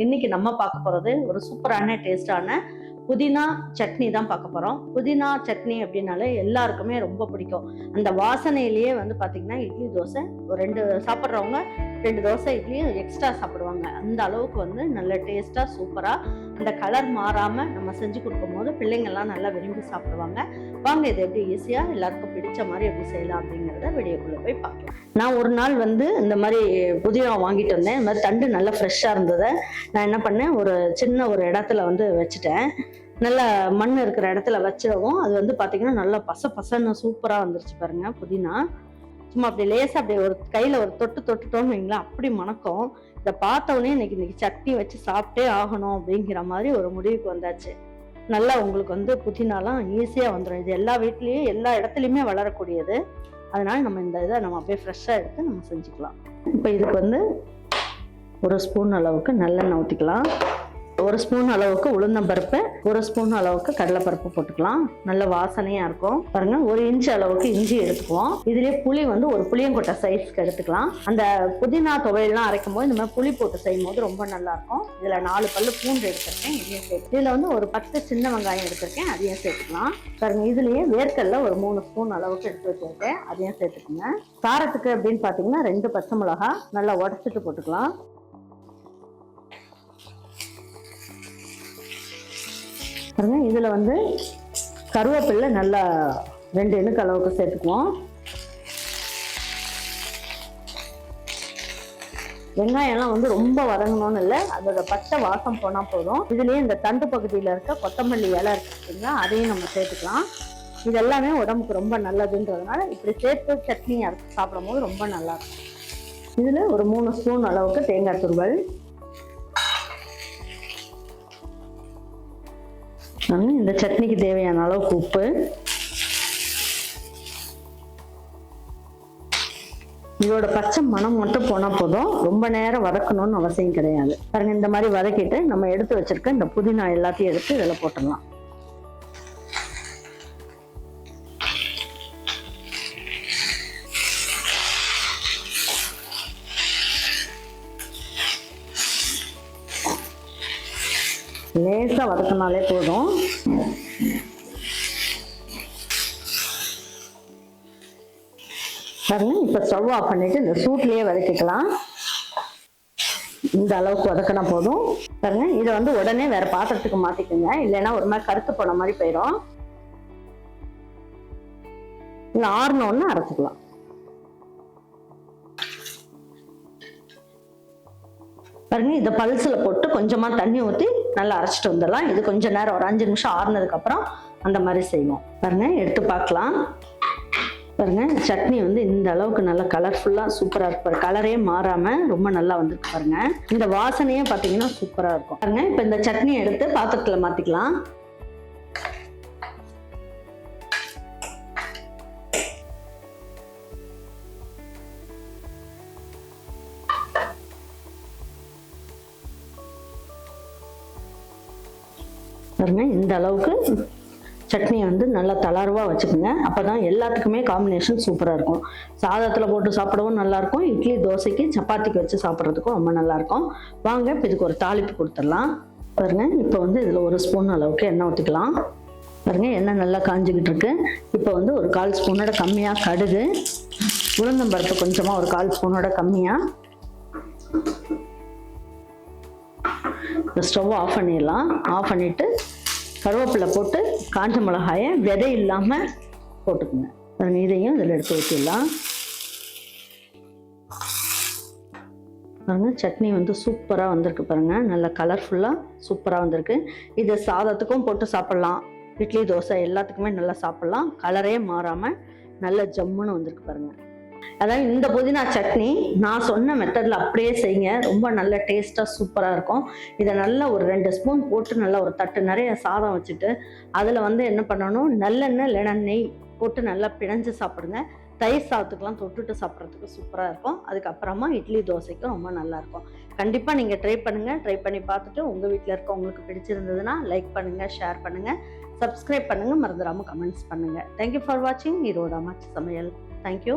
இன்னைக்கு நம்ம பார்க்க போறது ஒரு சூப்பரான டேஸ்டான புதினா சட்னி தான் பார்க்க போறோம். புதினா சட்னி அப்படின்னாலே எல்லாருக்குமே ரொம்ப பிடிக்கும். அந்த வாசனையிலேயே பாத்தீங்கன்னா இட்லி தோசை ஒரு 2 சாப்பிட்றவங்க 2 தோசை இட்லியும் எக்ஸ்ட்ரா சாப்பிடுவாங்க. அந்த அளவுக்கு நல்ல டேஸ்டா சூப்பரா அந்த கலர் மாறாம நம்ம செஞ்சு கொடுக்கும் போது பிள்ளைங்கள்லாம் நல்லா விரும்பி சாப்பிடுவாங்க. வாங்க இதை எப்படி ஈஸியா எல்லாருக்கும் பிடிச்ச மாதிரி எப்படி செய்யலாம் அப்படிங்கிறத வீடியோக்குள்ள போய் பார்க்கலாம். நான் ஒரு நாள் இந்த மாதிரி புதினா வாங்கிட்டு வந்தேன். இந்த மாதிரி தண்டு நல்லா ஃப்ரெஷ்ஷாக இருந்ததை நான் என்ன பண்ணேன், ஒரு சின்ன ஒரு இடத்துல வச்சுட்டேன். நல்லா மண் இருக்கிற இடத்துல வச்சிடவும் அது பார்த்தீங்கன்னா நல்லா பசன்னு சூப்பராக வந்துருச்சு பாருங்க. புதினா சும்மா அப்படி லேசாக அப்படி ஒரு கையில் ஒரு தொட்டுட்டோன்னு வைங்களா, அப்படி மணக்கும். இதை பார்த்தவொடனே இன்னைக்கு சட்னி வச்சு சாப்பிட்டே ஆகணும் அப்படிங்கிற மாதிரி ஒரு முடிவுக்கு வந்தாச்சு. நல்லா உங்களுக்கு புதினாலாம் ஈஸியாக வந்துடும். இது எல்லா வீட்லேயும் எல்லா இடத்துலையுமே வளரக்கூடியது. அதனால நம்ம இந்த இதை நம்ம அப்படியே ஃப்ரெஷ்ஷாக எடுத்து நம்ம செஞ்சுக்கலாம். இப்போ இதுக்கு 1 ஸ்பூன் அளவுக்கு நல்லெண்ணெய் ஊற்றிக்கலாம். 1 ஸ்பூன் அளவுக்கு உளுந்தம்பருப்பு, 1 ஸ்பூன் அளவுக்கு கடலைப்பருப்பு போட்டுக்கலாம். நல்ல வாசனையாக இருக்கும் பாருங்க. 1 இன்ச் அளவுக்கு இஞ்சி எடுத்துக்குவோம். இதுலேயே புளி ஒரு புளியங்கொட்டை சைஸ்க்கு எடுத்துக்கலாம். அந்த புதினா துவையெல்லாம் அரைக்கும் போது இந்த மாதிரி புளி போட்டு செய்யும் போது ரொம்ப நல்லா இருக்கும். இதில் 4 பல்லு பூண்டு எடுத்திருக்கேன், இதையும் சேர்த்து. இதில் ஒரு 10 சின்ன வெங்காயம் எடுத்திருக்கேன், அதையும் சேர்த்துக்கலாம் பாருங்க. இதுலேயே வேர்க்கடலை ஒரு 3 ஸ்பூன் அளவுக்கு எடுத்து வச்சிருக்கேன், அதையும் சேர்த்துக்குங்க. காரத்துக்கு அப்படின்னு பார்த்தீங்கன்னா 2 பச்சை மிளகா நல்லா உடச்சிட்டு போட்டுக்கலாம். பாருங்க, இதுல கருவேப்பிலை நல்லா 2 இனுக்கு அளவுக்கு சேர்த்துக்குவோம். வெங்காயம்லாம் ரொம்ப வதங்கணும்னு இல்லை, அதோட பச்சை வாசம் போனா போதும். இதுலயே இந்த தண்டு பகுதியில இருக்க கொத்தமல்லி இலை இருக்குங்களா, அதையும் நம்ம சேர்த்துக்கலாம். இது எல்லாமே உடம்புக்கு ரொம்ப நல்லதுன்றதுனால இப்படி சேர்த்து சட்னி அரைச்சி சாப்பிடும் போது ரொம்ப நல்லா இருக்கும். இதுல ஒரு 3 ஸ்பூன் அளவுக்கு தேங்காய் துருவல், இந்த சட்னிக்கு தேவையான அளவுக்கு உப்பு, இதோட பச்சை மணம் மட்டும் போனா போதும். ரொம்ப நேரம் வதக்கணும்னு அவசியம் கிடையாது பாருங்க. இந்த மாதிரி வதக்கிட்டு நம்ம எடுத்து வச்சிருக்க இந்த புதினா எல்லாத்தையும் எடுத்து இதில் போட்டுடலாம். லேசா வதக்கினாலே போதும். பாருங்க, இப்ப ஸ்டவ் ஆஃப் பண்ணிட்டு இந்த சூட்லயே வதக்கிக்கலாம். இந்த அளவுக்கு வதக்கினா போதும் பாருங்க. இதை உடனே வேற பாத்திரத்துக்கு மாத்திக்கோங்க, இல்லைன்னா ஒரு மாதிரி கருத்து போன மாதிரி போயிடும். இல்லை ஆறுனோன்னு அரைச்சிக்கலாம். பாருங்க, இதை பல்ஸ்ல போட்டு கொஞ்சமா தண்ணி ஊற்றி நல்லா அரைச்சிட்டு வந்துடலாம். இது கொஞ்ச நேரம் ஒரு 5 நிமிஷம் ஆறுனதுக்கு அப்புறம் அந்த மாதிரி செய்வோம். பாருங்க, எடுத்து பார்க்கலாம். பாருங்க, சட்னி இந்த அளவுக்கு நல்லா கலர்ஃபுல்லா சூப்பரா இருக்கு. கலரே மாறாம ரொம்ப நல்லா வந்திருக்கு பாருங்க. இந்த வாசனையே பாத்தீங்கன்னா சூப்பரா இருக்கும் பாருங்க. இப்ப இந்த சட்னி எடுத்து பாத்திரத்துல மாத்திக்கலாம். பாருங்க, இந்த அளவுக்கு சட்னியை நல்லா தளர்வா வச்சுக்கோங்க. அப்பதான் எல்லாத்துக்குமே காம்பினேஷன் சூப்பரா இருக்கும். சாதத்துல போட்டு சாப்பிடவும் நல்லா இருக்கும், இட்லி தோசைக்கு சப்பாத்திக்கு வச்சு சாப்பிட்றதுக்கும் ரொம்ப நல்லா இருக்கும். வாங்க இப்போ இதுக்கு ஒரு தாளிப்பு கொடுத்துடலாம். பாருங்க, இப்போ இதுல 1 ஸ்பூன் அளவுக்கு எண்ணெய் ஊற்றிக்கலாம். பாருங்க, எண்ணெய் நல்லா காஞ்சிக்கிட்டு இருக்கு. இப்போ ஒரு 1/4 ஸ்பூனோட கம்மியா கடுகு, உளுந்தம்பருப்பு கொஞ்சமா ஒரு 1/4 ஸ்பூனோட கம்மியா. ஸ்டவ் ஆஃப் பண்ணிடலாம். ஆஃப் பண்ணிட்டு கருவேப்பிலை போட்டு காஞ்ச மிளகாயை விதை இல்லாம போட்டுக்குங்க. இதையும் இதில் எடுத்து ஊற்றிடலாம். பாருங்க, சட்னி சூப்பரா வந்திருக்கு பாருங்க. நல்ல கலர்ஃபுல்லா சூப்பரா வந்திருக்கு. இது சாதத்துக்கும் போட்டு சாப்பிடலாம், இட்லி தோசை எல்லாத்துக்குமே நல்லா சாப்பிடலாம். கலரே மாறாம நல்ல ஜம்முன்னு வந்திருக்கு பாருங்க. அதாவது இந்த புதினா சட்னி நான் சொன்ன மெத்தட்ல அப்படியே செய்யுங்க, ரொம்ப நல்ல டேஸ்டா சூப்பரா இருக்கும். இதை நல்லா ஒரு 2 ஸ்பூன் போட்டு நல்லா ஒரு தட்டு நிறைய சாதம் வச்சுட்டு அதுல என்ன பண்ணணும், நல்லெண்ணெய் இல்லைன்னா நெய் போட்டு நல்லா பிணைஞ்சு சாப்பிடுங்க. தயிர் சாதத்துக்கெல்லாம் தொட்டுட்டு சாப்பிட்றதுக்கு சூப்பரா இருக்கும். அதுக்கப்புறமா இட்லி தோசைக்கும் ரொம்ப நல்லா இருக்கும். கண்டிப்பா நீங்க ட்ரை பண்ணுங்க. ட்ரை பண்ணி பார்த்துட்டு உங்க வீட்டில் இருக்க உங்களுக்கு பிடிச்சிருந்ததுன்னா லைக் பண்ணுங்க, ஷேர் பண்ணுங்க, சப்ஸ்கிரைப் பண்ணுங்க, மறந்துடாம கமெண்ட்ஸ் பண்ணுங்க. தேங்க்யூ ஃபார் வாட்சிங் ஈரோடு அம்மாச்சி சமையல். தேங்க்யூ.